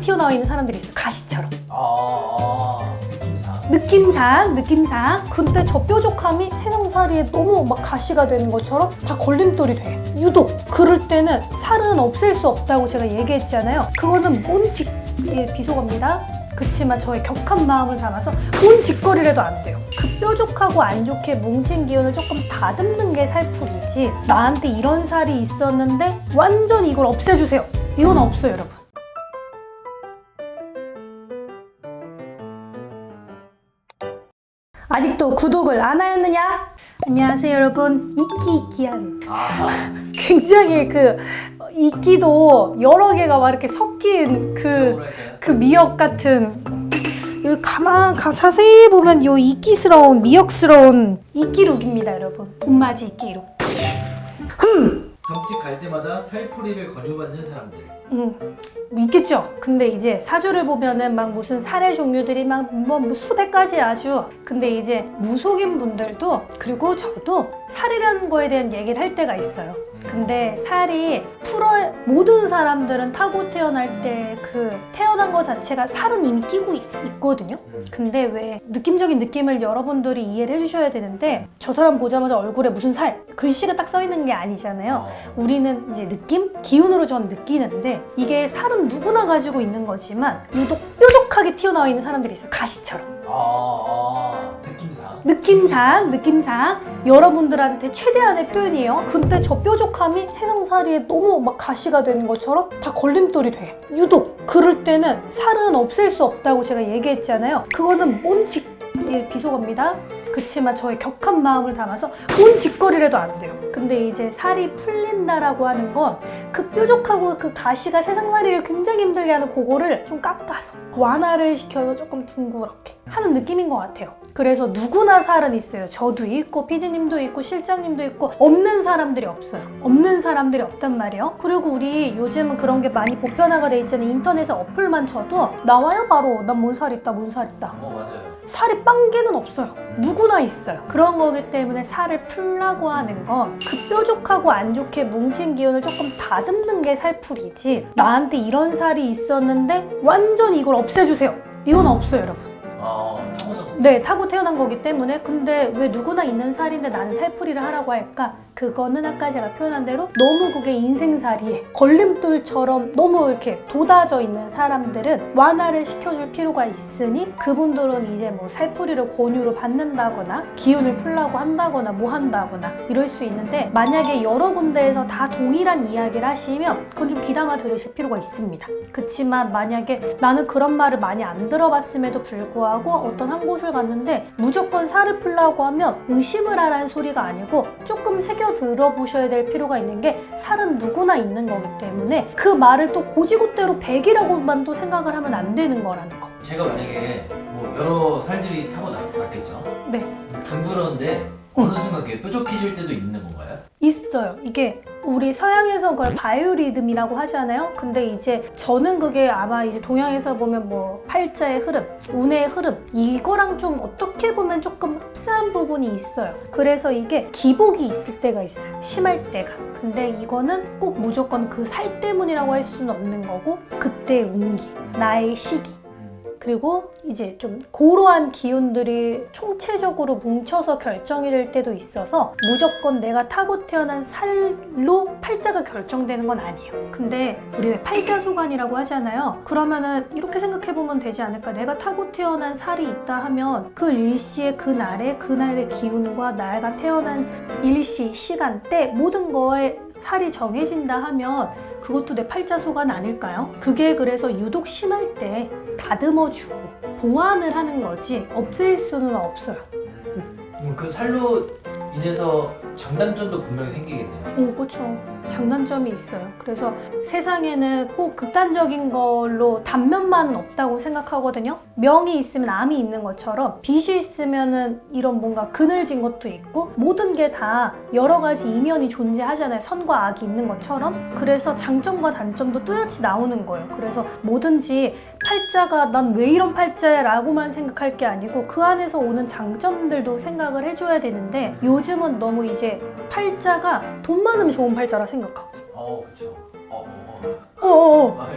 튀어나와 있는 사람들이 있어요. 가시처럼. 느낌상. 근데 저 뾰족함이 세상살이에 너무 막 가시가 되는 것처럼 다 걸림돌이 돼. 유독 그럴 때는 살은 없앨 수 없다고 제가 얘기했잖아요. 그거는 비속어입니다. 그치만 저의 격한 마음을 담아서 뭔 짓거리라도 안 돼요. 그 뾰족하고 안 좋게 뭉친 기운을 조금 다듬는 게 살풀이지, 나한테 이런 살이 있었는데 완전 이걸 없애주세요, 이건 없어요, 여러분. 아직도 구독을 안 하였느냐? 안녕하세요, 여러분. 이끼이끼한 굉장히 이끼도 여러 개가 막 이렇게 섞인 그 미역 같은, 여기 자세히 보면 요 이끼스러운, 미역스러운 이끼룩입니다, 여러분. 봄맞이 이끼룩. 점집 갈 때마다 살풀이를 권유받는 사람들. 있겠죠. 근데 이제 사주를 보면은 막 무슨 살의 종류들이 막 뭐 수백 가지 아주. 근데 이제 무속인 분들도, 그리고 저도 살이라는 거에 대한 얘기를 할 때가 있어요. 근데 살이 모든 사람들은 타고 태어날 때 태어난 것 자체가 살은 이미 끼고 있거든요. 근데 왜 느낌적인 느낌을 여러분들이 이해를 해주셔야 되는데, 저 사람 보자마자 얼굴에 무슨 살, 글씨가 딱 써 있는 게 아니잖아요. 우리는 이제 느낌? 기운으로 전 느끼는데, 이게 살은 누구나 가지고 있는 거지만 유독 뾰족하게 튀어나와 있는 사람들이 있어요. 가시처럼. 느낌상 여러분들한테 최대한의 표현이에요. 근데 저 뾰족함이 세상살이에 너무 막 가시가 되는 것처럼 다 걸림돌이 돼. 유독 그럴 때는 살은 없앨 수 없다고 제가 얘기했잖아요. 그거는 비속어입니다. 그치만 저의 격한 마음을 담아서 뭔 짓거리라도 안 돼요. 근데 이제 살이 풀린다라고 하는 건 그 뾰족하고 그 가시가 세상살이를 굉장히 힘들게 하는 그거를 좀 깎아서 완화를 시켜서 조금 둥그렇게 하는 느낌인 것 같아요. 그래서 누구나 살은 있어요. 저도 있고 PD님도 있고 실장님도 있고, 없는 사람들이 없어요. 없는 사람들이 없단 말이에요. 그리고 우리 요즘은 그런 게 많이 보편화가 돼 있잖아요. 인터넷에 어플만 쳐도 나와요. 바로 난 뭔 살 있다, 뭔 살 있다. 맞아요. 살이 빵개는 없어요. 누구나 있어요. 그런 거기 때문에 살을 풀라고 하는 건 그 뾰족하고 안 좋게 뭉친 기운을 조금 다듬는 게 살풀이지, 나한테 이런 살이 있었는데 완전 이걸 없애주세요, 이건 없어요, 여러분. 네, 타고 태어난 거기 때문에. 근데 왜 누구나 있는 살인데 나는 살풀이를 하라고 할까? 그거는 아까 제가 표현한 대로 너무 그게 인생살이에 걸림돌처럼 너무 이렇게 돋아져 있는 사람들은 완화를 시켜줄 필요가 있으니, 그분들은 이제 뭐 살풀이를 권유를 받는다거나 기운을 풀라고 한다거나 뭐 한다거나 이럴 수 있는데, 만약에 여러 군데에서 다 동일한 이야기를 하시면 그건 좀 귀담아 들으실 필요가 있습니다. 그치만 만약에 나는 그런 말을 많이 안 들어봤음에도 불구하고 어떤 한 곳을 갔는데 무조건 살을 풀라고 하면 의심을 하라는 소리가 아니고 조금 새겨 들어보셔야 될 필요가 있는 게, 살은 누구나 있는 거기 때문에 그 말을 또 고지고대로 100이라고만 또 생각을 하면 안 되는 거라는 거. 제가 만약에 뭐 여러 살들이 타고 났겠죠? 네. 둥그런데 어느 순간 그게 뾰족해질 때도 있는 건가요? 있어요. 이게 우리 서양에서 그걸 바이오리듬이라고 하잖아요. 근데 이제 저는 그게 아마 이제 동양에서 보면 뭐 팔자의 흐름, 운의 흐름, 이거랑 좀 어떻게 보면 조금 흡사한 부분이 있어요. 그래서 이게 기복이 있을 때가 있어요. 심할 때가. 근데 이거는 꼭 무조건 그 살 때문이라고 할 수는 없는 거고, 그때의 운기, 나의 시기, 그리고 이제 좀 고러한 기운들이 총체적으로 뭉쳐서 결정이 될 때도 있어서 무조건 내가 타고 태어난 살로 팔자가 결정되는 건 아니에요. 근데 우리 왜 팔자소관이라고 하잖아요. 그러면은 이렇게 생각해보면 되지 않을까? 내가 타고 태어난 살이 있다 하면 그 일시의 그날의 기운과 내가 태어난 일시, 시간대 모든 거에 살이 정해진다 하면 그것도 내 팔자소관 아닐까요? 그게 그래서 유독 심할 때 다듬어주고 보완을 하는 거지 없앨 수는 없어요. 그 살로 인해서 장단점도 분명히 생기겠네요. 그렇죠. 장단점이 있어요. 그래서 세상에는 꼭 극단적인 걸로 단면만은 없다고 생각하거든요. 명이 있으면 암이 있는 것처럼 빚이 있으면은 이런 뭔가 그늘진 것도 있고, 모든 게 다 여러 가지 이면이 존재하잖아요. 선과 악이 있는 것처럼. 그래서 장점과 단점도 뚜렷이 나오는 거예요. 그래서 뭐든지 팔자가 난 왜 이런 팔자야 라고만 생각할 게 아니고 그 안에서 오는 장점들도 생각을 해줘야 되는데, 요즘은 너무 이제 팔자가 돈 많으면 좋은 팔자라 생각하고. 그렇죠.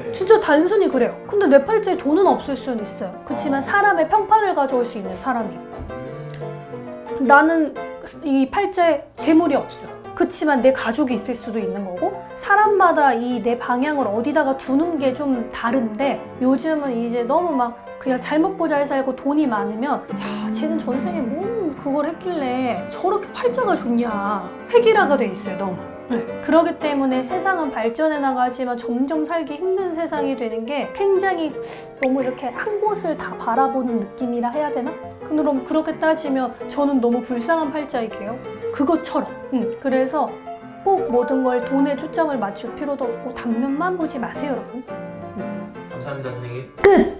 예. 진짜 단순히 그래요. 근데 내 팔자에 돈은 없을 수는 있어요. 그렇지만 사람의 평판을 가져올 수 있는 사람이 있고, 나는 이 팔자에 재물이 없어. 그렇지만 내 가족이 있을 수도 있는 거고, 사람마다 이 내 방향을 어디다가 두는 게 좀 다른데, 요즘은 이제 너무 막 그냥 잘 먹고 잘 살고 돈이 많으면, 야, 쟤는 전생에 뭔 그걸 했길래 저렇게 팔자가 좋냐, 획일화가 돼 있어요, 너무. 네. 그러기 때문에 세상은 발전해 나가지만 점점 살기 힘든 세상이 되는 게 굉장히 너무 이렇게 한 곳을 다 바라보는 느낌이라 해야 되나? 그럼 그렇게 따지면 저는 너무 불쌍한 팔자이게요. 그것처럼. 그래서 꼭 모든 걸 돈에 초점을 맞출 필요도 없고, 단면만 보지 마세요, 여러분. 감사합니다, 선생님. 끝!